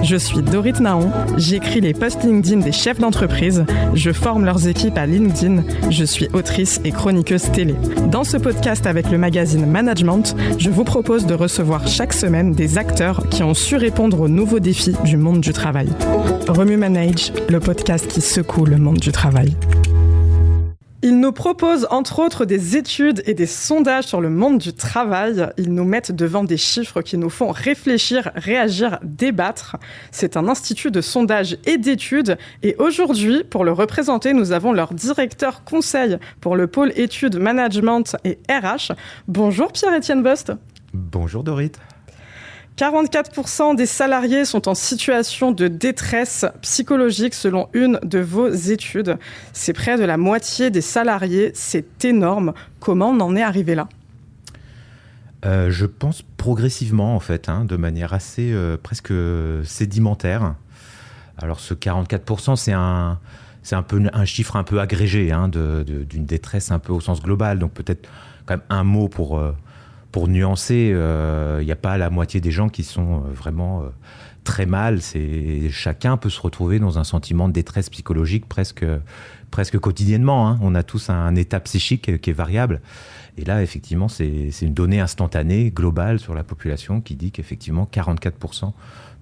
Je suis Dorit Naon, j'écris les posts LinkedIn des chefs d'entreprise, je forme leurs équipes à LinkedIn, je suis autrice et chroniqueuse télé. Dans ce podcast avec le magazine Management, je vous propose de recevoir chaque semaine des acteurs qui ont su répondre aux nouveaux défis du monde du travail. Remue Manage, le podcast qui secoue le monde du travail. Ils nous proposent entre autres des études et des sondages sur le monde du travail. Ils nous mettent devant des chiffres qui nous font réfléchir, réagir, débattre. C'est un institut de sondage et d'études. Et aujourd'hui, pour le représenter, nous avons leur directeur conseil pour le pôle études, management et RH. Bonjour Pierre-Étienne Bost. Bonjour Dorit. 44% des salariés sont en situation de détresse psychologique selon une de vos études. C'est près de la moitié des salariés, c'est énorme. Comment on en est arrivé là ? Je pense progressivement en fait, de manière assez presque sédimentaire. Alors ce 44%, c'est un peu un chiffre un peu agrégé d'une détresse un peu au sens global. Donc peut-être quand même un mot pour nuancer, il n'y a pas la moitié des gens qui sont vraiment très mal. Chacun peut se retrouver dans un sentiment de détresse psychologique presque quotidiennement. On a tous un état psychique qui est variable. Et là, effectivement, c'est une donnée instantanée, globale sur la population qui dit qu'effectivement, 44%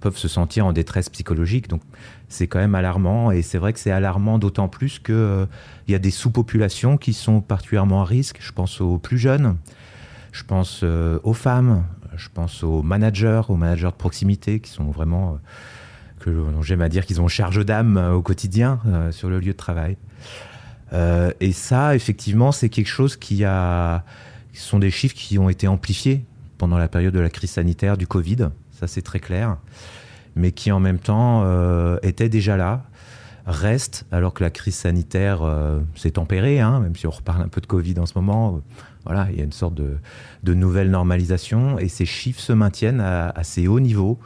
peuvent se sentir en détresse psychologique. Donc, c'est quand même alarmant. Et c'est vrai que c'est alarmant d'autant plus qu'il y a des sous-populations qui sont particulièrement à risque. Je pense aux plus jeunes. Je pense aux femmes, je pense aux managers de proximité qui sont vraiment, j'aime à dire qu'ils ont charge d'âme au quotidien sur le lieu de travail. Et ça, effectivement, c'est quelque chose ce sont des chiffres qui ont été amplifiés pendant la période de la crise sanitaire du Covid, ça c'est très clair, mais qui en même temps étaient déjà là. Reste, alors que la crise sanitaire s'est tempérée, même si on reparle un peu de Covid en ce moment, voilà, il y a une sorte de nouvelle normalisation et ces chiffres se maintiennent à assez haut niveau.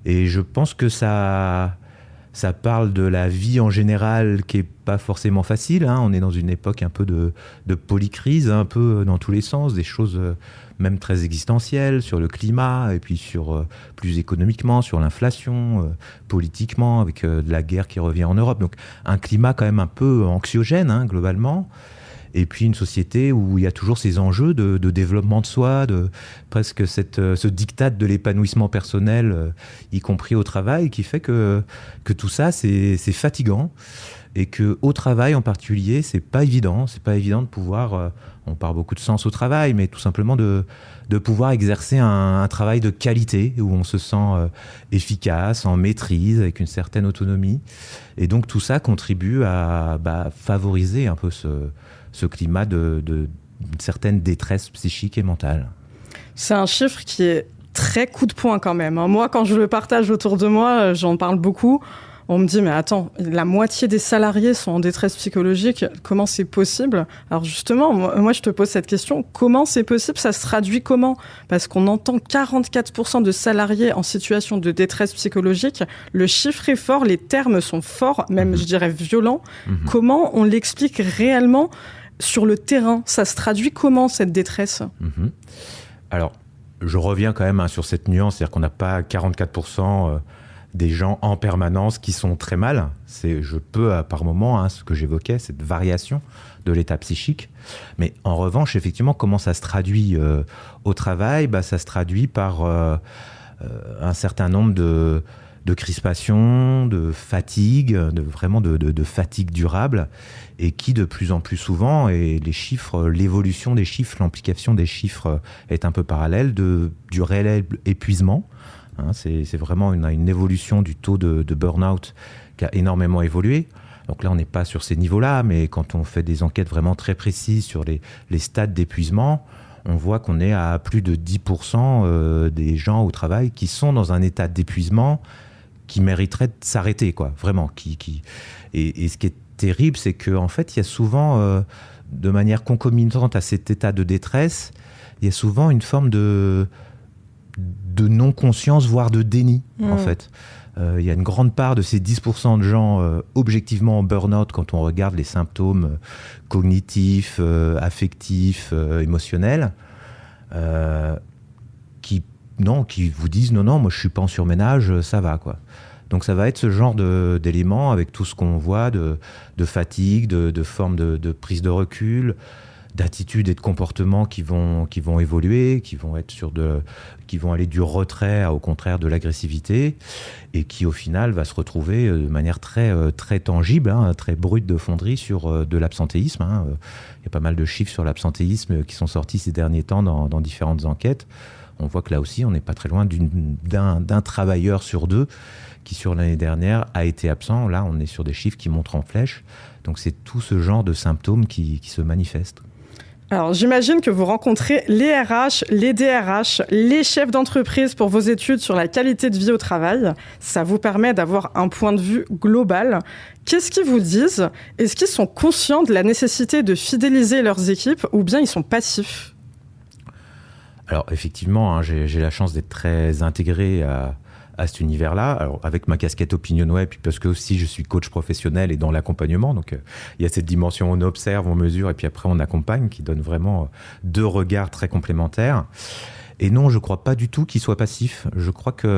Et je pense que ça parle de la vie en général qui n'est pas forcément facile. On est dans une époque un peu de polycrise, un peu dans tous les sens, des choses même très existentielles sur le climat et puis sur plus économiquement, sur l'inflation, politiquement, avec de la guerre qui revient en Europe. Donc un climat quand même un peu anxiogène globalement. Et puis une société où il y a toujours ces enjeux de développement de soi, de presque ce diktat de l'épanouissement personnel, y compris au travail, qui fait que tout ça, c'est fatigant. Et qu'au travail en particulier, c'est pas évident de pouvoir, on parle beaucoup de sens au travail, mais tout simplement de pouvoir exercer un travail de qualité où on se sent efficace, en maîtrise, avec une certaine autonomie. Et donc tout ça contribue à favoriser un peu ce climat d'une certaine détresse psychique et mentale. C'est un chiffre qui est très coup de poing quand même. Moi, quand je le partage autour de moi, j'en parle beaucoup. On me dit, mais attends, la moitié des salariés sont en détresse psychologique. Comment c'est possible ? Alors justement, moi, je te pose cette question. Comment c'est possible ? Ça se traduit comment ? Parce qu'on entend 44% de salariés en situation de détresse psychologique. Le chiffre est fort, les termes sont forts, même, je dirais, violents. Comment on l'explique réellement sur le terrain ? Ça se traduit comment, cette détresse ? Alors, je reviens quand même sur cette nuance, c'est-à-dire qu'on n'a pas 44% des gens en permanence qui sont très mal. Je peux, par moment, ce que j'évoquais, cette variation de l'état psychique. Mais en revanche, effectivement, comment ça se traduit au travail ? Ça se traduit par un certain nombre de crispation, de fatigue, vraiment de fatigue durable, et qui de plus en plus souvent, et les chiffres, l'évolution des chiffres, l'amplification des chiffres est un peu parallèle du réel épuisement. C'est vraiment une évolution du taux de burn-out qui a énormément évolué. Donc là, on n'est pas sur ces niveaux-là, mais quand on fait des enquêtes vraiment très précises sur les stades d'épuisement, on voit qu'on est à plus de 10% des gens au travail qui sont dans un état d'épuisement qui mériterait de s'arrêter, quoi, vraiment. Et ce qui est terrible, c'est qu'en fait, il y a souvent, de manière concomitante à cet état de détresse, il y a souvent une forme de non-conscience, voire de déni, en fait. Il y a une grande part de ces 10% de gens objectivement en burn-out quand on regarde les symptômes cognitifs, affectifs, émotionnels, qui qui vous disent non, moi je suis pas en surménage, ça va quoi. Donc ça va être ce genre d'éléments avec tout ce qu'on voit de fatigue, de forme de prise de recul, d'attitudes et de comportements qui vont évoluer, qui vont aller du retrait à au contraire de l'agressivité, et qui au final va se retrouver de manière très très tangible, très brute de fonderie sur de l'absentéisme. Il y a pas mal de chiffres sur l'absentéisme qui sont sortis ces derniers temps dans différentes enquêtes. On voit que là aussi, on n'est pas très loin d'un travailleur sur 2 qui, sur l'année dernière, a été absent. Là, on est sur des chiffres qui montrent en flèche. Donc, c'est tout ce genre de symptômes qui se manifestent. Alors, j'imagine que vous rencontrez les RH, les DRH, les chefs d'entreprise pour vos études sur la qualité de vie au travail. Ça vous permet d'avoir un point de vue global. Qu'est-ce qu'ils vous disent ? Est-ce qu'ils sont conscients de la nécessité de fidéliser leurs équipes ou bien ils sont passifs ? Alors, effectivement, j'ai la chance d'être très intégré à cet univers-là, alors avec ma casquette OpinionWay, puis parce que aussi je suis coach professionnel et dans l'accompagnement, donc il y a cette dimension on observe, on mesure et puis après on accompagne, qui donne vraiment 2 regards très complémentaires. Et non, je ne crois pas du tout qu'ils soient passifs. Je crois qu'il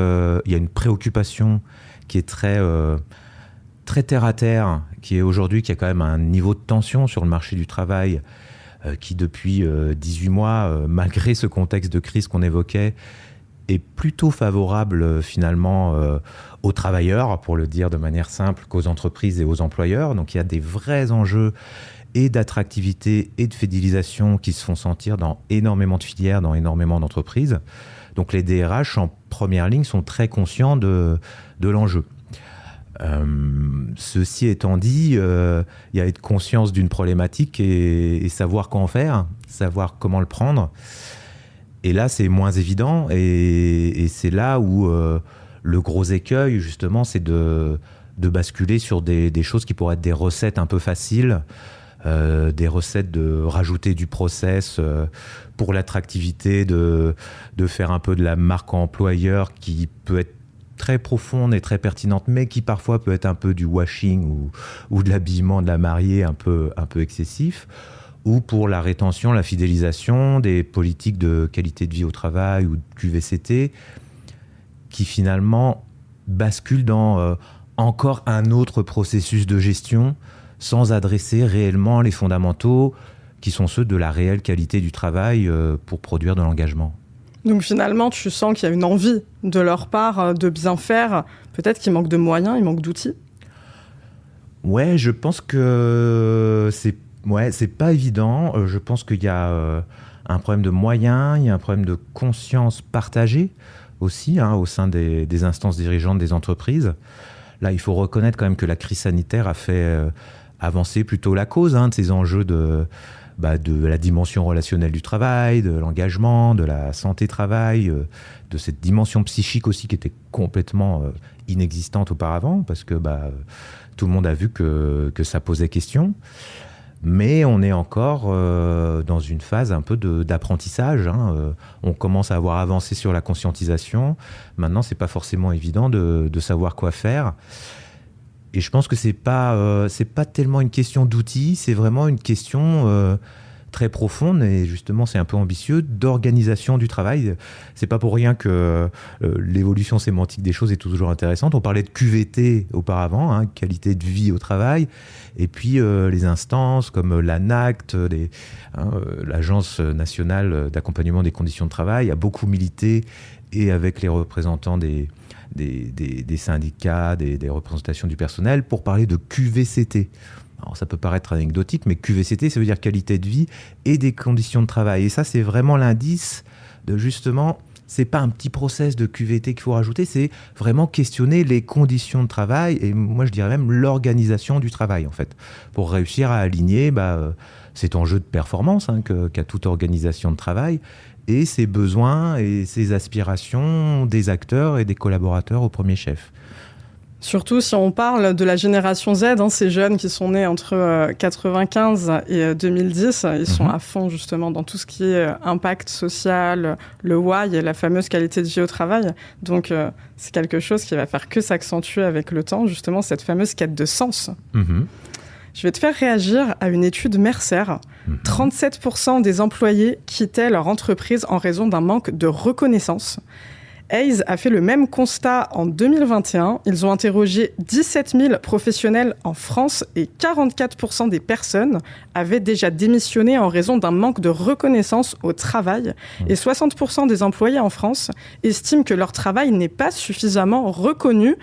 y a une préoccupation qui est très terre à terre, qui est aujourd'hui, qui a quand même un niveau de tension sur le marché du travail qui depuis 18 mois, malgré ce contexte de crise qu'on évoquait, est plutôt favorable finalement aux travailleurs, pour le dire de manière simple, qu'aux entreprises et aux employeurs. Donc il y a des vrais enjeux et d'attractivité et de fidélisation qui se font sentir dans énormément de filières, dans énormément d'entreprises. Donc les DRH en première ligne sont très conscients de l'enjeu. Ceci étant dit, il y a être conscience d'une problématique et savoir quoi en faire, savoir comment le prendre. Et là, c'est moins évident, et c'est là où le gros écueil, justement, c'est de basculer sur des choses qui pourraient être des recettes un peu faciles, des recettes de rajouter du process pour l'attractivité, de faire un peu de la marque employeur qui peut être très profonde et très pertinente, mais qui parfois peut être un peu du washing ou de l'habillement de la mariée un peu excessif, ou pour la rétention, la fidélisation des politiques de qualité de vie au travail ou de QVCT, qui finalement basculent dans encore un autre processus de gestion sans adresser réellement les fondamentaux qui sont ceux de la réelle qualité du travail pour produire de l'engagement. Donc finalement, tu sens qu'il y a une envie de leur part de bien faire. Peut-être qu'il manque de moyens, il manque d'outils. Ouais, je pense que c'est pas évident. Je pense qu'il y a un problème de moyens, il y a un problème de conscience partagée aussi au sein des instances dirigeantes des entreprises. Là, il faut reconnaître quand même que la crise sanitaire a fait avancer plutôt la cause de ces enjeux de la dimension relationnelle du travail, de l'engagement, de la santé travail, de cette dimension psychique aussi qui était complètement inexistante auparavant, parce que tout le monde a vu que ça posait question. Mais on est encore dans une phase un peu d'apprentissage. On commence à avoir avancé sur la conscientisation. Maintenant, c'est pas forcément évident de savoir quoi faire. Et je pense que c'est pas tellement une question d'outils, c'est vraiment une question très profonde, et justement c'est un peu ambitieux, d'organisation du travail. C'est pas pour rien que l'évolution sémantique des choses est toujours intéressante. On parlait de QVT auparavant, qualité de vie au travail, et puis les instances comme l'ANACT, l'Agence nationale d'accompagnement des conditions de travail, a beaucoup milité, et avec les représentants des syndicats, des représentations du personnel, pour parler de QVCT. Alors ça peut paraître anecdotique, mais QVCT, ça veut dire qualité de vie et des conditions de travail. Et ça, c'est vraiment l'indice de justement, c'est pas un petit process de QVT qu'il faut rajouter, c'est vraiment questionner les conditions de travail, et moi je dirais même l'organisation du travail en fait, pour réussir à aligner cet enjeu de performance qu'a toute organisation de travail, et ses besoins et ses aspirations des acteurs et des collaborateurs au premier chef. Surtout si on parle de la génération Z, ces jeunes qui sont nés entre 95 et 2010, ils sont à fond justement dans tout ce qui est impact social, le why et la fameuse qualité de vie au travail. Donc c'est quelque chose qui va faire que s'accentuer avec le temps, justement cette fameuse quête de sens. Je vais te faire réagir à une étude Mercer. 37% des employés quittaient leur entreprise en raison d'un manque de reconnaissance. Hays a fait le même constat en 2021. Ils ont interrogé 17 000 professionnels en France et 44% des personnes avaient déjà démissionné en raison d'un manque de reconnaissance au travail. Et 60% des employés en France estiment que leur travail n'est pas suffisamment reconnu.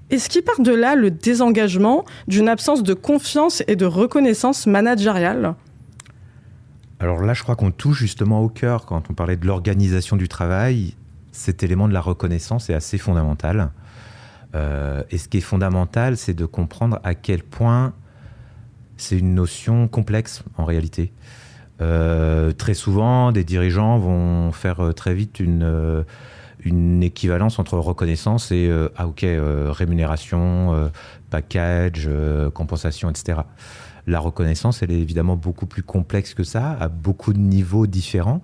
Est-ce qu'il part de là le désengagement d'une absence de confiance et de reconnaissance managériale ? Alors là, je crois qu'on touche justement au cœur quand on parlait de l'organisation du travail. Cet élément de la reconnaissance est assez fondamental. Et ce qui est fondamental, c'est de comprendre à quel point c'est une notion complexe en réalité. Très souvent, des dirigeants vont faire très vite une équivalence entre reconnaissance et rémunération, package, compensation, etc. La reconnaissance, elle est évidemment beaucoup plus complexe que ça, à beaucoup de niveaux différents.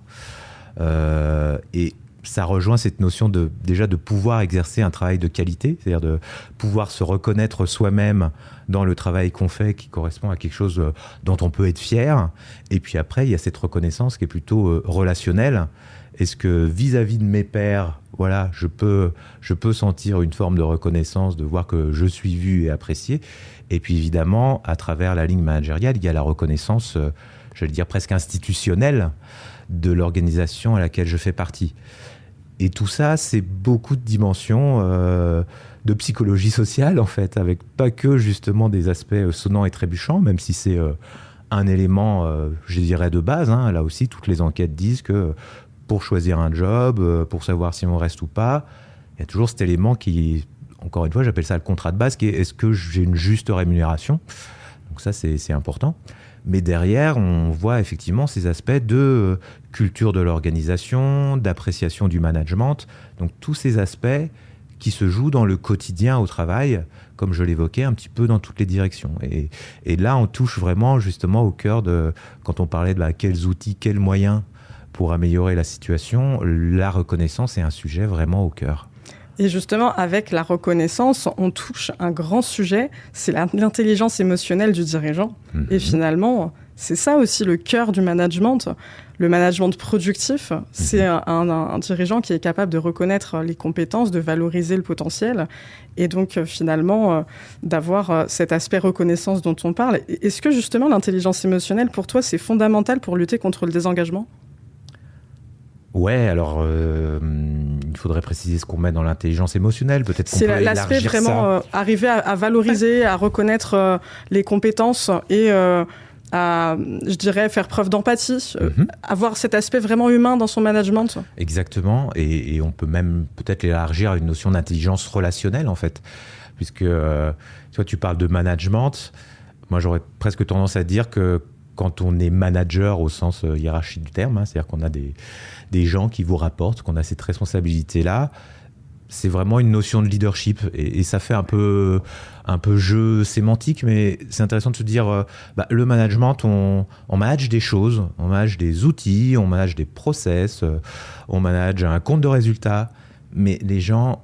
Et ça rejoint cette notion de pouvoir exercer un travail de qualité, c'est-à-dire de pouvoir se reconnaître soi-même dans le travail qu'on fait, qui correspond à quelque chose dont on peut être fier. Et puis après, il y a cette reconnaissance qui est plutôt relationnelle. Est-ce que vis-à-vis de mes pairs, voilà, je peux sentir une forme de reconnaissance, de voir que je suis vu et apprécié. Et puis évidemment, à travers la ligne managériale, il y a la reconnaissance, je vais dire presque institutionnelle, de l'organisation à laquelle je fais partie. Et tout ça, c'est beaucoup de dimensions de psychologie sociale, en fait, avec pas que justement des aspects sonnants et trébuchants, même si c'est un élément, je dirais, de base. Hein. Là aussi, toutes les enquêtes disent que pour choisir un job, pour savoir si on reste ou pas, il y a toujours cet élément qui, encore une fois, j'appelle ça le contrat de base, qui est est-ce que j'ai une juste rémunération ? Donc ça, c'est important. Mais derrière, on voit effectivement ces aspects de culture de l'organisation, d'appréciation du management. Donc tous ces aspects qui se jouent dans le quotidien au travail, comme je l'évoquais, un petit peu dans toutes les directions. Et là, on touche vraiment justement au cœur de, quand on parlait de quels outils, quels moyens pour améliorer la situation, la reconnaissance est un sujet vraiment au cœur. Et justement, avec la reconnaissance, on touche un grand sujet, c'est l'intelligence émotionnelle du dirigeant. Et finalement, c'est ça aussi le cœur du management. Le management productif, c'est un dirigeant qui est capable de reconnaître les compétences, de valoriser le potentiel, et donc finalement d'avoir cet aspect reconnaissance dont on parle. Est-ce que justement l'intelligence émotionnelle, pour toi, c'est fondamental pour lutter contre le désengagement ? Ouais, alors il faudrait préciser ce qu'on met dans l'intelligence émotionnelle. Peut-être qu'on peut élargir ça. C'est l'aspect vraiment arriver à valoriser, à reconnaître les compétences et à, je dirais, faire preuve d'empathie, avoir cet aspect vraiment humain dans son management. Exactement, et on peut même peut-être l'élargir à une notion d'intelligence relationnelle en fait, puisque toi tu parles de management, moi j'aurais presque tendance à dire que quand on est manager au sens hiérarchique du terme, hein, c'est-à-dire qu'on a des gens qui vous rapportent, qu'on a cette responsabilité-là, c'est vraiment une notion de leadership. Et ça fait un peu jeu sémantique, mais c'est intéressant de se dire, le management, on manage des choses, on manage des outils, on manage des process, on manage un compte de résultats, mais les gens...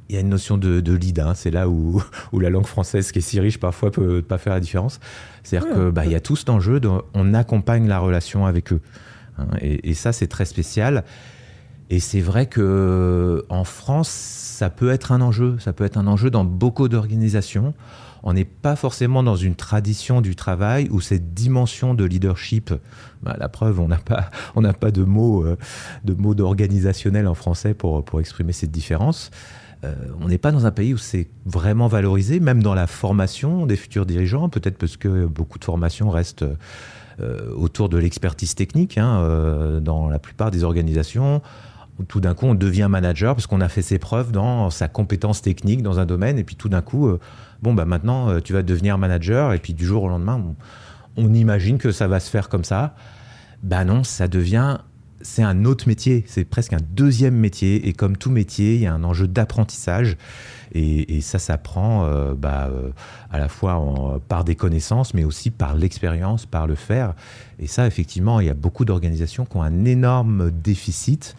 Il y a une notion de lead, hein. C'est là où la langue française qui est si riche parfois peut pas faire la différence. C'est-à-dire il y a tout cet enjeu, on accompagne la relation avec eux. Hein. Et ça, c'est très spécial. Et c'est vrai qu'en France, ça peut être un enjeu. Ça peut être un enjeu dans beaucoup d'organisations. On n'est pas forcément dans une tradition du travail où cette dimension de leadership, la preuve, on n'a pas de mots d'organisationnel en français pour exprimer cette différence. On n'est pas dans un pays où c'est vraiment valorisé, même dans la formation des futurs dirigeants, peut-être parce que beaucoup de formations restent autour de l'expertise technique, hein, dans la plupart des organisations. Tout d'un coup, on devient manager parce qu'on a fait ses preuves dans sa compétence technique dans un domaine, et puis tout d'un coup, maintenant, tu vas devenir manager, et puis du jour au lendemain, on imagine que ça va se faire comme ça. Non, ça devient c'est un autre métier, c'est presque un deuxième métier. Et comme tout métier, il y a un enjeu d'apprentissage. Et ça s'apprend à la fois par des connaissances, mais aussi par l'expérience, par le faire. Et ça, effectivement, il y a beaucoup d'organisations qui ont un énorme déficit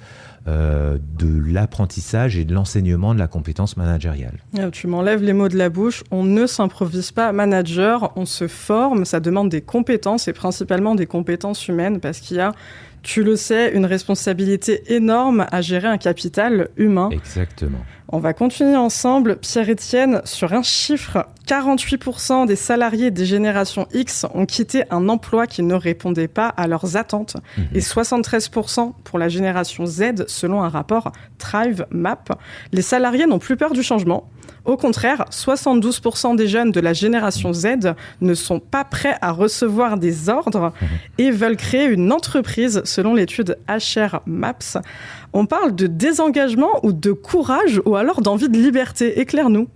de l'apprentissage et de l'enseignement de la compétence managériale. Tu m'enlèves les mots de la bouche. On ne s'improvise pas manager, on se forme. Ça demande des compétences et principalement des compétences humaines parce qu'il y a, tu le sais, une responsabilité énorme à gérer un capital humain. Exactement. On va continuer ensemble, Pierre-Étienne, sur un chiffre. 48% des salariés des générations X ont quitté un emploi qui ne répondait pas à leurs attentes. Et 73% pour la génération Z, selon un rapport Thrive Map. Les salariés n'ont plus peur du changement. Au contraire, 72% des jeunes de la génération Z ne sont pas prêts à recevoir des ordres et veulent créer une entreprise, selon l'étude HR Maps. On parle de désengagement ou de courage ou alors d'envie de liberté. Éclaire-nous.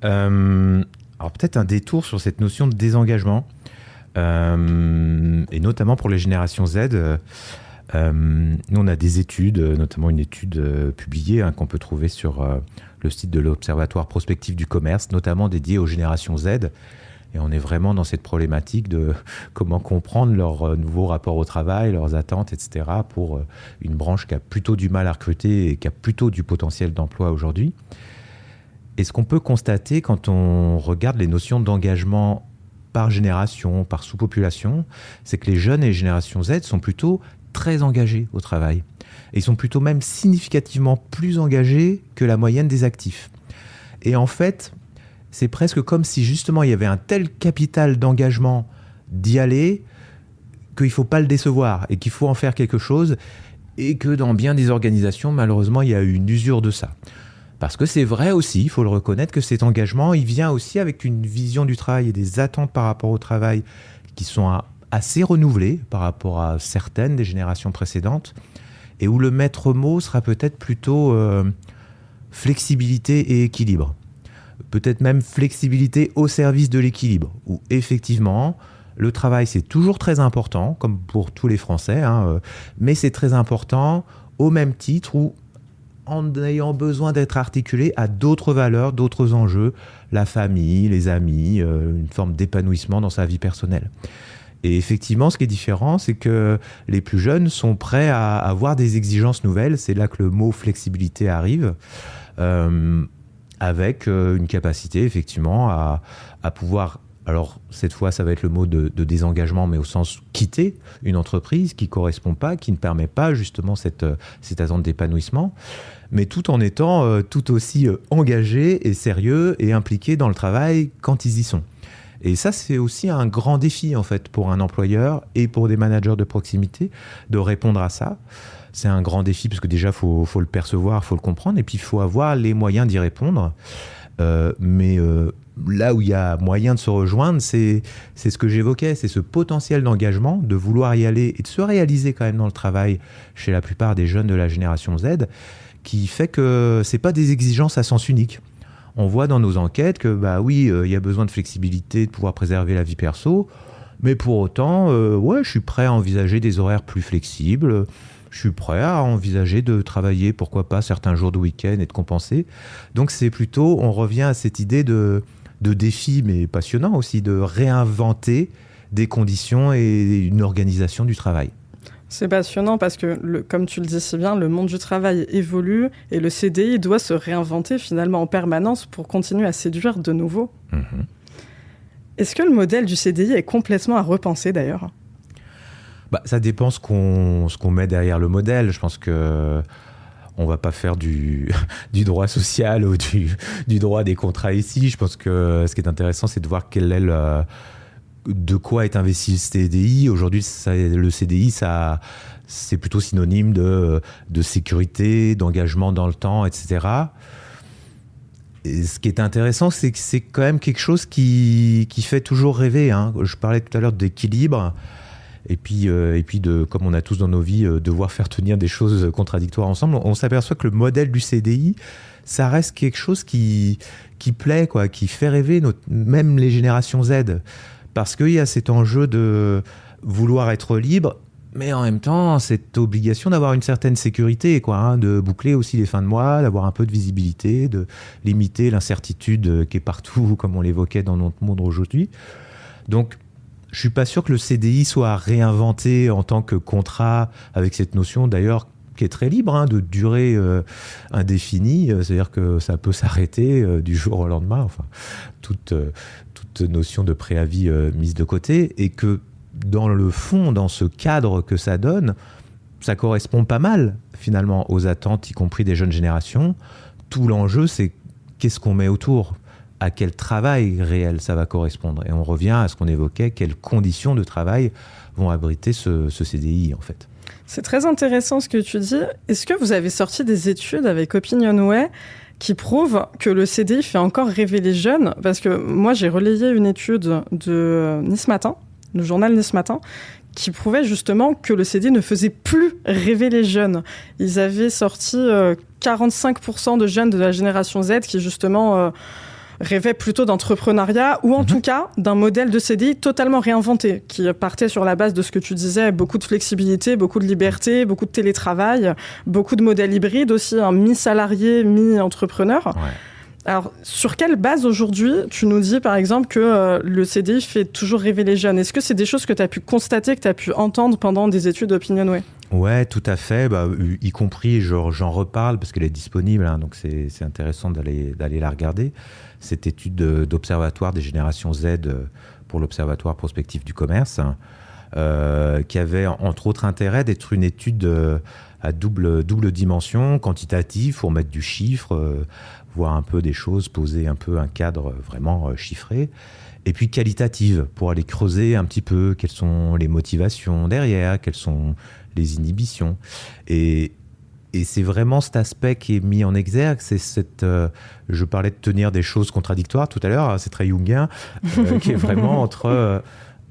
Alors peut-être un détour sur cette notion de désengagement, et notamment pour les générations Z. Nous, on a des études, notamment une étude publiée qu'on peut trouver sur le site de l'Observatoire prospectif du commerce, notamment dédié aux générations Z. Et on est vraiment dans cette problématique de comment comprendre leur nouveau rapport au travail, leurs attentes, etc. pour une branche qui a plutôt du mal à recruter et qui a plutôt du potentiel d'emploi aujourd'hui. Et ce qu'on peut constater quand on regarde les notions d'engagement par génération, par sous-population, c'est que les jeunes et les générations Z sont plutôt très engagés au travail. Et ils sont plutôt même significativement plus engagés que la moyenne des actifs. Et en fait, c'est presque comme si justement il y avait un tel capital d'engagement d'y aller qu'il ne faut pas le décevoir et qu'il faut en faire quelque chose et que dans bien des organisations, malheureusement, il y a eu une usure de ça. Parce que c'est vrai aussi, il faut le reconnaître, que cet engagement, il vient aussi avec une vision du travail et des attentes par rapport au travail qui sont assez renouvelées par rapport à certaines des générations précédentes et où le maître mot sera peut-être plutôt flexibilité et équilibre. Peut-être même flexibilité au service de l'équilibre, où effectivement, le travail, c'est toujours très important, comme pour tous les Français, mais c'est très important au même titre où, en ayant besoin d'être articulé à d'autres valeurs, d'autres enjeux, la famille, les amis, une forme d'épanouissement dans sa vie personnelle. Et effectivement, ce qui est différent, c'est que les plus jeunes sont prêts à avoir des exigences nouvelles. C'est là que le mot flexibilité arrive. Avec une capacité effectivement à pouvoir, alors cette fois ça va être le mot de désengagement, mais au sens quitter une entreprise qui ne correspond pas, qui ne permet pas justement cette attente d'épanouissement, mais tout en étant tout aussi engagés et sérieux et impliqués dans le travail quand ils y sont. Et ça, c'est aussi un grand défi en fait pour un employeur et pour des managers de proximité de répondre à ça. C'est un grand défi parce que déjà, faut le percevoir, faut le comprendre, et puis il faut avoir les moyens d'y répondre. Mais là où il y a moyen de se rejoindre, c'est ce que j'évoquais, c'est ce potentiel d'engagement, de vouloir y aller et de se réaliser quand même dans le travail chez la plupart des jeunes de la génération Z, qui fait que c'est pas des exigences à sens unique. On voit dans nos enquêtes que il y a besoin de flexibilité, de pouvoir préserver la vie perso, mais pour autant, je suis prêt à envisager des horaires plus flexibles. Je suis prêt à envisager de travailler, pourquoi pas, certains jours de week-end et de compenser. Donc c'est plutôt, on revient à cette idée de défi, mais passionnant aussi, de réinventer des conditions et une organisation du travail. C'est passionnant parce que, comme tu le dis si bien, le monde du travail évolue et le CDI doit se réinventer finalement en permanence pour continuer à séduire de nouveau. Est-ce que le modèle du CDI est complètement à repenser d'ailleurs ? Ça dépend ce qu'on met derrière le modèle. Je pense que on va pas faire du droit social ou du droit des contrats ici. Je pense que ce qui est intéressant, c'est de voir quel est de quoi est investi le CDI. Aujourd'hui, le CDI, c'est plutôt synonyme de sécurité, d'engagement dans le temps, etc. Et ce qui est intéressant, c'est que c'est quand même quelque chose qui fait toujours rêver. Je parlais tout à l'heure d'équilibre. Et puis comme on a tous dans nos vies, devoir faire tenir des choses contradictoires ensemble, on s'aperçoit que le modèle du CDI, ça reste quelque chose qui plaît, quoi, qui fait rêver même les générations Z. Parce qu'il y a cet enjeu de vouloir être libre, Mais en même temps, cette obligation d'avoir une certaine sécurité, quoi, hein, de boucler aussi les fins de mois, d'avoir un peu de visibilité, de limiter l'incertitude qui est partout, comme on l'évoquait dans notre monde aujourd'hui. Donc, je suis pas sûr que le CDI soit réinventé en tant que contrat avec cette notion, d'ailleurs, qui est très libre, hein, de durée indéfinie. C'est-à-dire que ça peut s'arrêter du jour au lendemain. Enfin, toute notion de préavis mise de côté, et que dans le fond, dans ce cadre que ça donne, ça correspond pas mal finalement aux attentes, y compris des jeunes générations. Tout l'enjeu, c'est qu'est-ce qu'on met autour, à quel travail réel ça va correspondre. Et on revient à ce qu'on évoquait, quelles conditions de travail vont abriter ce CDI en fait. C'est très intéressant ce que tu dis. Est-ce que vous avez sorti des études avec OpinionWay qui prouvent que le CDI fait encore rêver les jeunes? Parce que moi, j'ai relayé une étude de Nice Matin, le journal Nice Matin, qui prouvait justement que le CDI ne faisait plus rêver les jeunes. Ils avaient sorti 45% de jeunes de la génération Z qui justement rêvaient plutôt d'entrepreneuriat ou en tout cas d'un modèle de CDI totalement réinventé, qui partait sur la base de ce que tu disais, beaucoup de flexibilité, beaucoup de liberté, beaucoup de télétravail, beaucoup de modèles hybrides aussi, un mi-salarié, mi-entrepreneur. Ouais. Alors, sur quelle base aujourd'hui tu nous dis, par exemple, que le CDI fait toujours rêver les jeunes? Est-ce que c'est des choses que tu as pu constater, que tu as pu entendre pendant des études d'OpinionWay? Ouais, tout à fait. Y compris, j'en reparle parce qu'elle est disponible, hein, donc c'est intéressant d'aller la regarder. Cette étude d'Observatoire des générations Z pour l'Observatoire prospectif du commerce, qui avait entre autres intérêt d'être une étude à double dimension, quantitative, pour mettre du chiffre, voir un peu des choses, poser un peu un cadre vraiment chiffré, et puis qualitative, pour aller creuser un petit peu quelles sont les motivations derrière, quelles sont les inhibitions. Et c'est vraiment cet aspect qui est mis en exergue, c'est cette... je parlais de tenir des choses contradictoires tout à l'heure, hein, c'est très jungien, qui est vraiment entre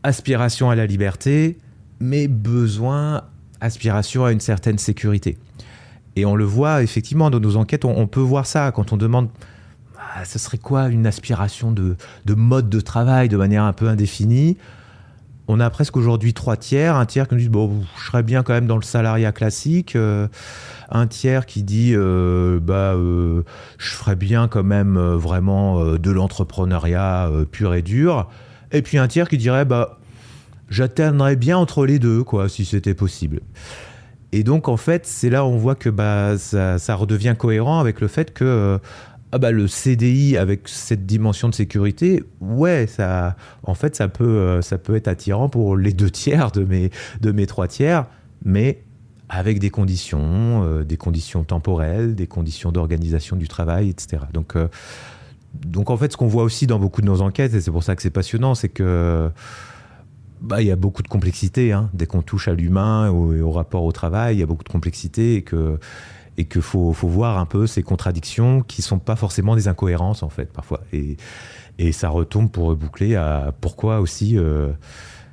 aspiration à la liberté, mais besoin, aspiration à une certaine sécurité. Et on le voit effectivement dans nos enquêtes, on peut voir ça quand on demande ce serait quoi une aspiration de mode de travail de manière un peu indéfinie. On a presque aujourd'hui 3 tiers, un tiers qui nous dit je serais bien quand même dans le salariat classique, un tiers qui dit je ferais bien quand même vraiment de l'entrepreneuriat pur et dur, et puis un tiers qui dirait j'atteindrais bien entre les deux, quoi, si c'était possible. Et donc, en fait, c'est là où on voit que ça redevient cohérent avec le fait que le CDI, avec cette dimension de sécurité, ça peut être attirant pour les 2 tiers de mes 3 tiers, mais avec des conditions temporelles, des conditions d'organisation du travail, etc. Donc, en fait, ce qu'on voit aussi dans beaucoup de nos enquêtes, et c'est pour ça que c'est passionnant, c'est que il y a beaucoup de complexité, hein. Dès qu'on touche à l'humain et au rapport au travail, il y a beaucoup de complexité, et que faut voir un peu ces contradictions qui sont pas forcément des incohérences en fait parfois, et ça retombe pour reboucler à pourquoi aussi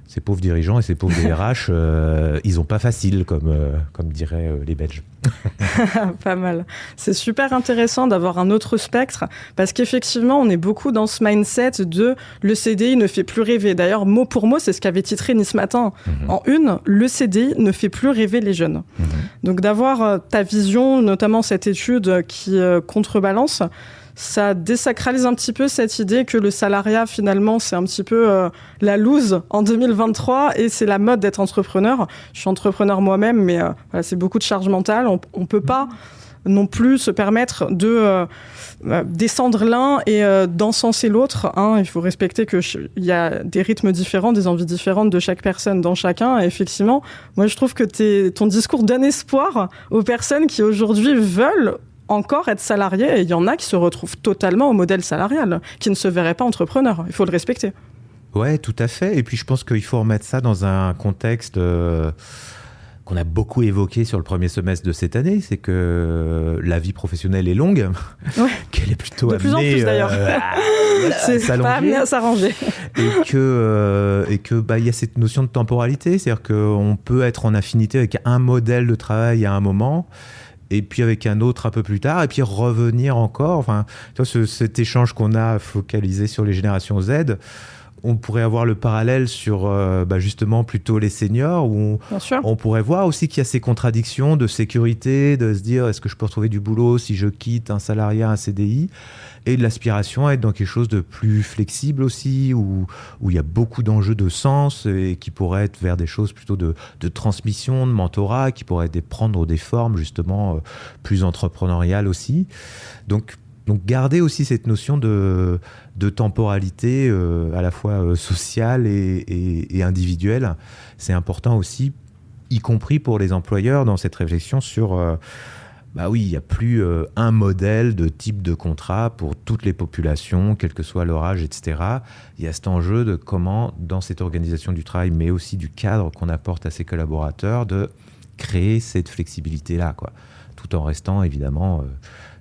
ces pauvres dirigeants et ces pauvres DRH ils ont pas facile comme diraient les Belges. Pas mal. C'est super intéressant d'avoir un autre spectre, parce qu'effectivement, on est beaucoup dans ce mindset de le CDI ne fait plus rêver. D'ailleurs, mot pour mot, c'est ce qu'avait titré Nice Matin en une, le CDI ne fait plus rêver les jeunes. Donc d'avoir ta vision, notamment cette étude qui contrebalance, ça désacralise un petit peu cette idée que le salariat, finalement, c'est un petit peu la loose en 2023, et c'est la mode d'être entrepreneur. Je suis entrepreneur moi-même, mais c'est beaucoup de charge mentale. On peut pas non plus se permettre de descendre l'un et d'encenser l'autre, hein. Il faut respecter qu'il y a des rythmes différents, des envies différentes de chaque personne dans chacun. Et effectivement, moi, je trouve que ton discours donne espoir aux personnes qui, aujourd'hui, veulent encore être salariés, et il y en a qui se retrouvent totalement au modèle salarial, qui ne se verraient pas entrepreneurs. Il faut le respecter. Ouais, tout à fait. Et puis je pense qu'il faut remettre ça dans un contexte qu'on a beaucoup évoqué sur le premier semestre de cette année, c'est que la vie professionnelle est longue, qu'elle est plutôt de plus en plus d'ailleurs. C'est pas amené à s'arranger. Et que il y a cette notion de temporalité, c'est-à-dire qu'on peut être en affinité avec un modèle de travail à un moment, et puis avec un autre un peu plus tard, et puis revenir encore. Enfin, tu vois, cet échange qu'on a focalisé sur les générations Z, on pourrait avoir le parallèle sur justement plutôt les seniors, où on pourrait voir aussi qu'il y a ces contradictions de sécurité, de se dire est-ce que je peux retrouver du boulot si je quitte un salariat, un CDI, et de l'aspiration à être dans quelque chose de plus flexible aussi, où il y a beaucoup d'enjeux de sens et qui pourraient être vers des choses plutôt de transmission, de mentorat, qui pourraient prendre des formes justement plus entrepreneuriales aussi. Donc garder aussi cette notion de temporalité à la fois sociale et individuelle, c'est important aussi, y compris pour les employeurs dans cette réflexion sur il n'y a plus un modèle de type de contrat pour toutes les populations, quel que soit leur âge, etc. Il y a cet enjeu de comment, dans cette organisation du travail, mais aussi du cadre qu'on apporte à ses collaborateurs, de créer cette flexibilité-là, quoi, tout en restant évidemment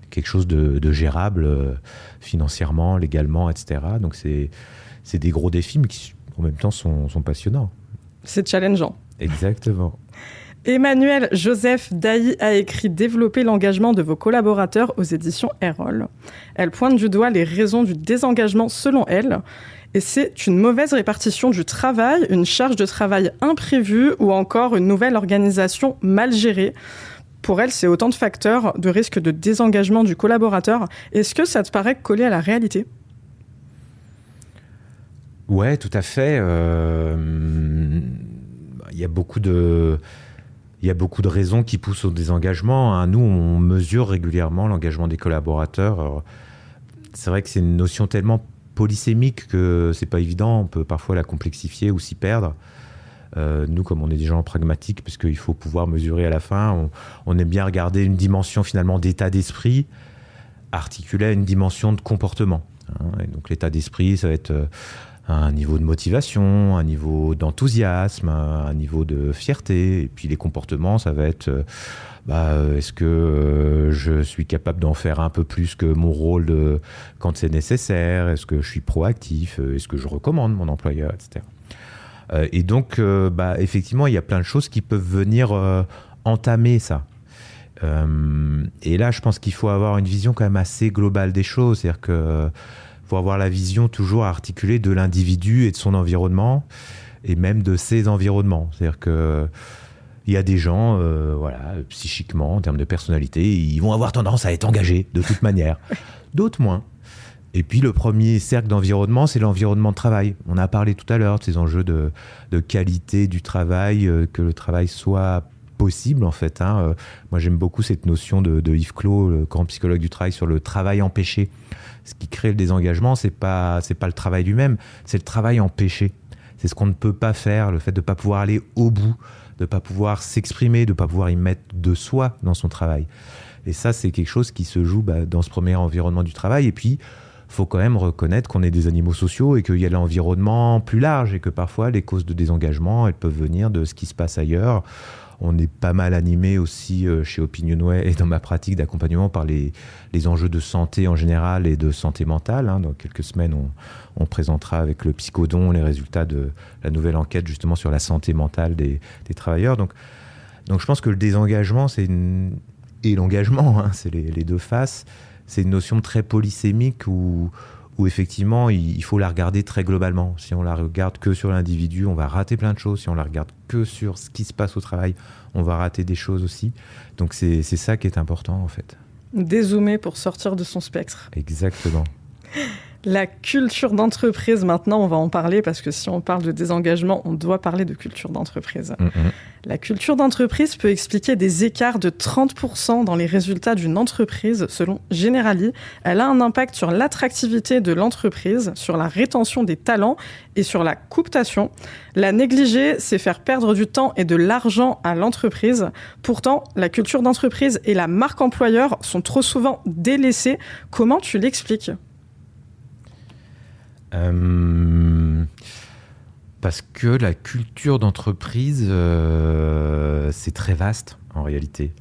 quelque chose de gérable financièrement, légalement, etc. Donc c'est des gros défis, mais qui en même temps sont passionnants. C'est challengeant. Exactement. Emmanuelle Joseph Dailly a écrit « Développer l'engagement de vos collaborateurs » aux éditions Erol. Elle pointe du doigt les raisons du désengagement selon elle. Et c'est une mauvaise répartition du travail, une charge de travail imprévue ou encore une nouvelle organisation mal gérée. Pour elle, c'est autant de facteurs de risque de désengagement du collaborateur. Est-ce que ça te paraît collé à la réalité ? Ouais, tout à fait. Il y a beaucoup de raisons qui poussent au désengagement. Nous, on mesure régulièrement l'engagement des collaborateurs. Alors, c'est vrai que c'est une notion tellement polysémique que c'est pas évident. On peut parfois la complexifier ou s'y perdre. Nous, comme on est des gens pragmatiques, parce qu'il faut pouvoir mesurer à la fin, on aime bien regarder une dimension finalement d'état d'esprit articulée à une dimension de comportement. Et donc l'état d'esprit, ça va être un niveau de motivation, un niveau d'enthousiasme, un niveau de fierté. Et puis les comportements, ça va être est-ce que je suis capable d'en faire un peu plus que mon rôle quand c'est nécessaire ? Est-ce que je suis proactif ? Est-ce que je recommande mon employeur, etc. Et donc, effectivement, il y a plein de choses qui peuvent venir entamer ça. Et là, je pense qu'il faut avoir une vision quand même assez globale des choses. C'est-à-dire qu'il faut avoir la vision toujours articulée de l'individu et de son environnement, et même de ses environnements. C'est-à-dire qu'il y a des gens, psychiquement, en termes de personnalité, ils vont avoir tendance à être engagés de toute manière. D'autres moins. Et puis le premier cercle d'environnement, c'est l'environnement de travail. On a parlé tout à l'heure de ces enjeux de qualité du travail, que le travail soit possible en fait. Moi j'aime beaucoup cette notion de Yves Clos, le grand psychologue du travail, sur le travail empêché. Ce qui crée le désengagement, c'est pas le travail lui-même, c'est le travail empêché. C'est ce qu'on ne peut pas faire, le fait de ne pas pouvoir aller au bout, de ne pas pouvoir s'exprimer, de ne pas pouvoir y mettre de soi dans son travail. Et ça, c'est quelque chose qui se joue dans ce premier environnement du travail. Et puis, il faut quand même reconnaître qu'on est des animaux sociaux et qu'il y a l'environnement plus large et que parfois les causes de désengagement, elles peuvent venir de ce qui se passe ailleurs. On est pas mal animé aussi chez Opinionway et dans ma pratique d'accompagnement par les enjeux de santé en général et de santé mentale. Dans quelques semaines, on présentera avec le Psychodon les résultats de la nouvelle enquête justement sur la santé mentale des travailleurs. Donc je pense que le désengagement, et l'engagement, c'est les deux faces. C'est une notion très polysémique où effectivement, il faut la regarder très globalement. Si on la regarde que sur l'individu, on va rater plein de choses. Si on la regarde que sur ce qui se passe au travail, on va rater des choses aussi. Donc c'est ça qui est important en fait. Dézoomer pour sortir de son spectre. Exactement. La culture d'entreprise, maintenant, on va en parler parce que si on parle de désengagement, on doit parler de culture d'entreprise. La culture d'entreprise peut expliquer des écarts de 30% dans les résultats d'une entreprise, selon Generali. Elle a un impact sur l'attractivité de l'entreprise, sur la rétention des talents et sur la cooptation. La négliger, c'est faire perdre du temps et de l'argent à l'entreprise. Pourtant, la culture d'entreprise et la marque employeur sont trop souvent délaissées. Comment tu l'expliques ? Parce que la culture d'entreprise, c'est très vaste en réalité.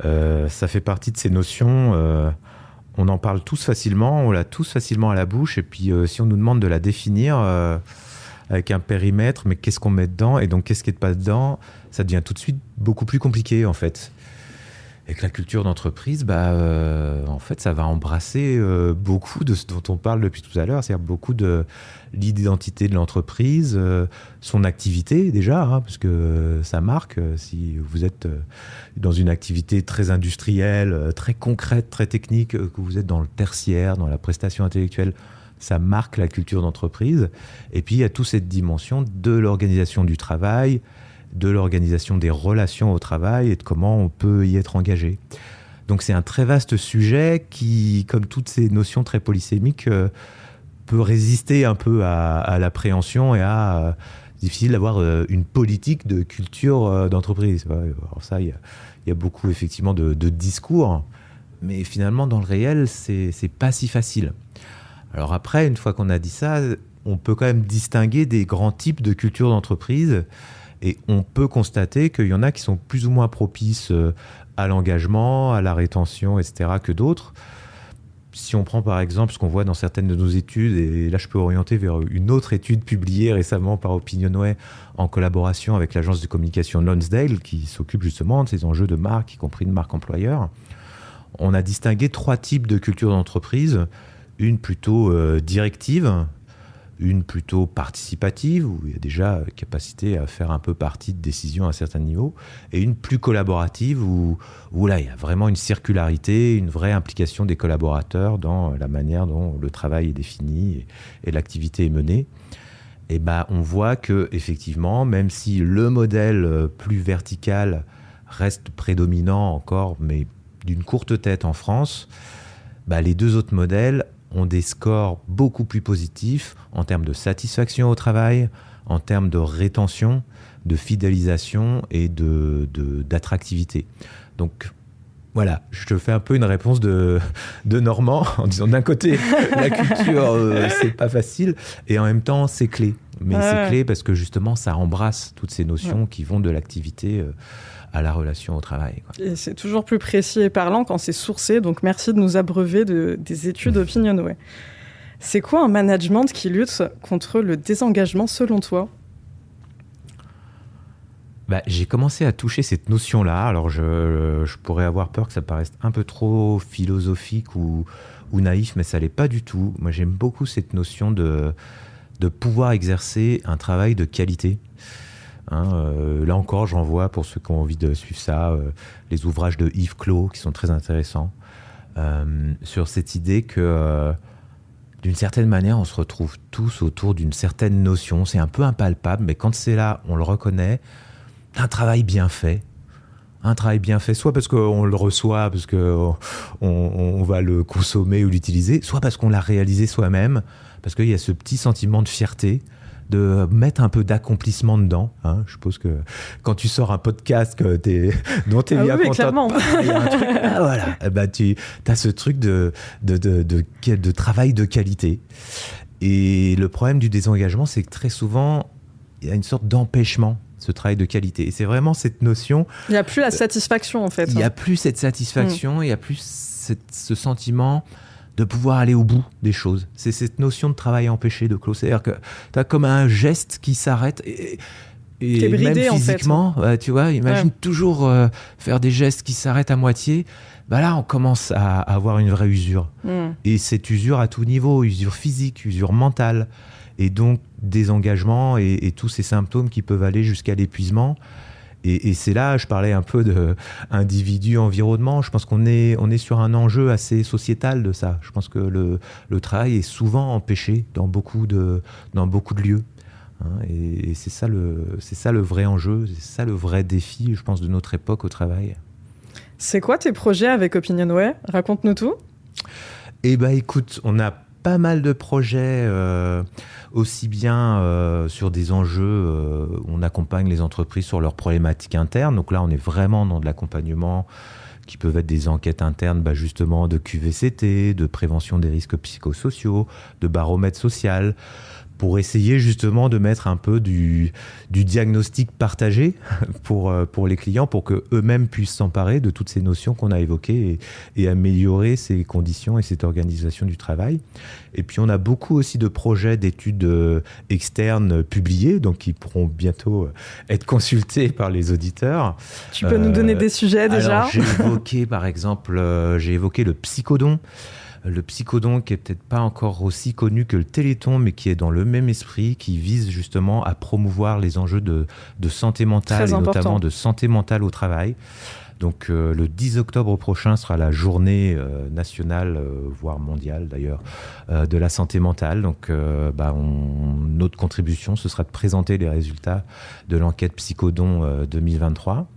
Ça fait partie de ces notions, on en parle tous facilement, on l'a tous facilement à la bouche, et puis si on nous demande de la définir avec un périmètre, mais qu'est-ce qu'on met dedans, et donc qu'est-ce qui n'est pas dedans, ça devient tout de suite beaucoup plus compliqué en fait. Et que la culture d'entreprise, en fait, ça va embrasser beaucoup de ce dont on parle depuis tout à l'heure, c'est-à-dire beaucoup de l'identité de l'entreprise, son activité déjà, parce que ça marque. Si vous êtes dans une activité très industrielle, très concrète, très technique, que vous êtes dans le tertiaire, dans la prestation intellectuelle, ça marque la culture d'entreprise. Et puis, il y a toute cette dimension de l'organisation du travail, de l'organisation des relations au travail et de comment on peut y être engagé. Donc c'est un très vaste sujet qui, comme toutes ces notions très polysémiques, peut résister un peu à l'appréhension et à... difficile d'avoir une politique de culture d'entreprise. Alors ça, il y a beaucoup effectivement de discours, mais finalement dans le réel, c'est pas si facile. Alors après, une fois qu'on a dit ça, on peut quand même distinguer des grands types de culture d'entreprise. Et on peut constater qu'il y en a qui sont plus ou moins propices à l'engagement, à la rétention, etc. que d'autres. Si on prend par exemple ce qu'on voit dans certaines de nos études, et là je peux orienter vers une autre étude publiée récemment par Opinionway en collaboration avec l'agence de communication Lonsdale qui s'occupe justement de ces enjeux de marque, y compris de marque employeur. On a distingué 3 types de culture d'entreprise. Une plutôt directive, une plutôt participative, où il y a déjà capacité à faire un peu partie de décisions à un certain niveau, et une plus collaborative, où là, il y a vraiment une circularité, une vraie implication des collaborateurs dans la manière dont le travail est défini et l'activité est menée. Et on voit que effectivement, même si le modèle plus vertical reste prédominant encore, mais d'une courte tête en France, les 2 autres modèles ont des scores beaucoup plus positifs en termes de satisfaction au travail, en termes de rétention, de fidélisation et d'attractivité. Donc voilà, je te fais un peu une réponse de Normand en disant d'un côté, la culture, c'est pas facile, et en même temps, c'est clé. Mais c'est clé parce que justement, ça embrasse toutes ces notions qui vont de l'activité à la relation au travail. Et c'est toujours plus précis et parlant quand c'est sourcé, donc merci de nous abreuver des études Opinionway. C'est quoi un management qui lutte contre le désengagement selon toi ? J'ai commencé à toucher cette notion-là, alors je pourrais avoir peur que ça paraisse un peu trop philosophique ou naïf, mais ça l'est pas du tout. Moi j'aime beaucoup cette notion de pouvoir exercer un travail de qualité. Là encore, j'en vois, pour ceux qui ont envie de suivre ça, les ouvrages de Yves Clos qui sont très intéressants, sur cette idée que d'une certaine manière, on se retrouve tous autour d'une certaine notion. C'est un peu impalpable, mais quand c'est là, on le reconnaît. Un travail bien fait, soit parce qu'on le reçoit, parce qu'on va le consommer ou l'utiliser, soit parce qu'on l'a réalisé soi-même, parce qu'il y a ce petit sentiment de fierté, de mettre un peu d'accomplissement dedans. Je suppose que quand tu sors un podcast dont tu es bien content, il y a un truc, tu as ce truc de travail de qualité. Et le problème du désengagement, c'est que très souvent, il y a une sorte d'empêchement, ce travail de qualité. Et c'est vraiment cette notion... Il n'y a plus la satisfaction, en fait. Il n'y a plus cette satisfaction, il n'y a plus ce sentiment de pouvoir aller au bout des choses. C'est cette notion de travail empêché de Clos. C'est-à-dire que tu as comme un geste qui s'arrête et bridé, même physiquement, en fait. Tu vois, imagine toujours faire des gestes qui s'arrêtent à moitié. Là, on commence à avoir une vraie usure. Et cette usure à tout niveau, usure physique, usure mentale, et donc désengagement et tous ces symptômes qui peuvent aller jusqu'à l'épuisement. Et c'est là, je parlais un peu d'individu-environnement. Je pense qu'on est sur un enjeu assez sociétal de ça. Je pense que le travail est souvent empêché dans beaucoup de lieux. Et c'est ça le vrai enjeu, c'est ça le vrai défi, je pense, de notre époque au travail. C'est quoi tes projets avec Opinionway ? Raconte-nous tout. Écoute, on a pas mal de projets, aussi bien sur des enjeux, on accompagne les entreprises sur leurs problématiques internes. Donc là, on est vraiment dans de l'accompagnement qui peuvent être des enquêtes internes, justement de QVCT, de prévention des risques psychosociaux, de baromètre social, pour essayer justement de mettre un peu du diagnostic partagé pour les clients, pour qu'eux-mêmes puissent s'emparer de toutes ces notions qu'on a évoquées et améliorer ces conditions et cette organisation du travail. Et puis on a beaucoup aussi de projets d'études externes publiés, donc qui pourront bientôt être consultés par les auditeurs. Tu peux nous donner des sujets déjà? Alors, j'ai évoqué par exemple, le psychodon. Le psychodon qui est peut-être pas encore aussi connu que le téléthon, mais qui est dans le même esprit, qui vise justement à promouvoir les enjeux de santé mentale. Très et important. Notamment de santé mentale au travail. Donc le 10 octobre prochain sera la journée nationale, voire mondiale d'ailleurs, de la santé mentale. Donc notre contribution, ce sera de présenter les résultats de l'enquête Psychodon 2023.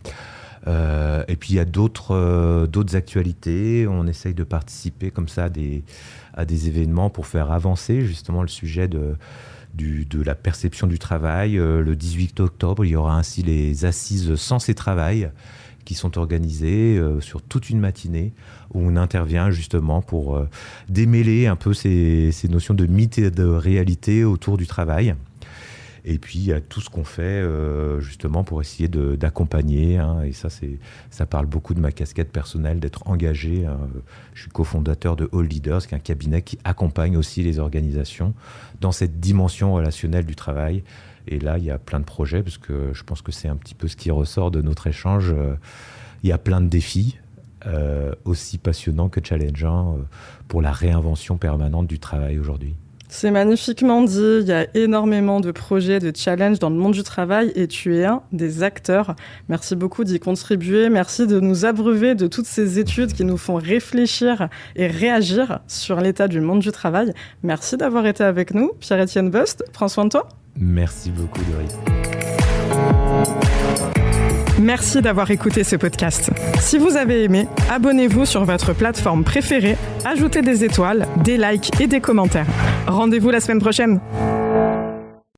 Et puis il y a d'autres actualités. On essaye de participer comme ça à des événements pour faire avancer justement le sujet de la perception du travail. Le 18 octobre, il y aura ainsi les assises Sens et Travail qui sont organisées sur toute une matinée où on intervient justement pour démêler un peu ces notions de mythe et de réalité autour du travail. Et puis, il y a tout ce qu'on fait justement pour essayer d'accompagner. Et ça parle beaucoup de ma casquette personnelle, d'être engagé. Je suis cofondateur de All Leaders, qui est un cabinet qui accompagne aussi les organisations dans cette dimension relationnelle du travail. Et là, il y a plein de projets, parce que je pense que c'est un petit peu ce qui ressort de notre échange. Il y a plein de défis, aussi passionnants que challengeants, pour la réinvention permanente du travail aujourd'hui. C'est magnifiquement dit, il y a énormément de projets, de challenges dans le monde du travail et tu es un des acteurs. Merci beaucoup d'y contribuer, merci de nous abreuver de toutes ces études qui nous font réfléchir et réagir sur l'état du monde du travail. Merci d'avoir été avec nous, Pierre-Étienne Bust, prends soin de toi. Merci beaucoup, Laurie. Merci d'avoir écouté ce podcast. Si vous avez aimé, abonnez-vous sur votre plateforme préférée, ajoutez des étoiles, des likes et des commentaires. Rendez-vous la semaine prochaine.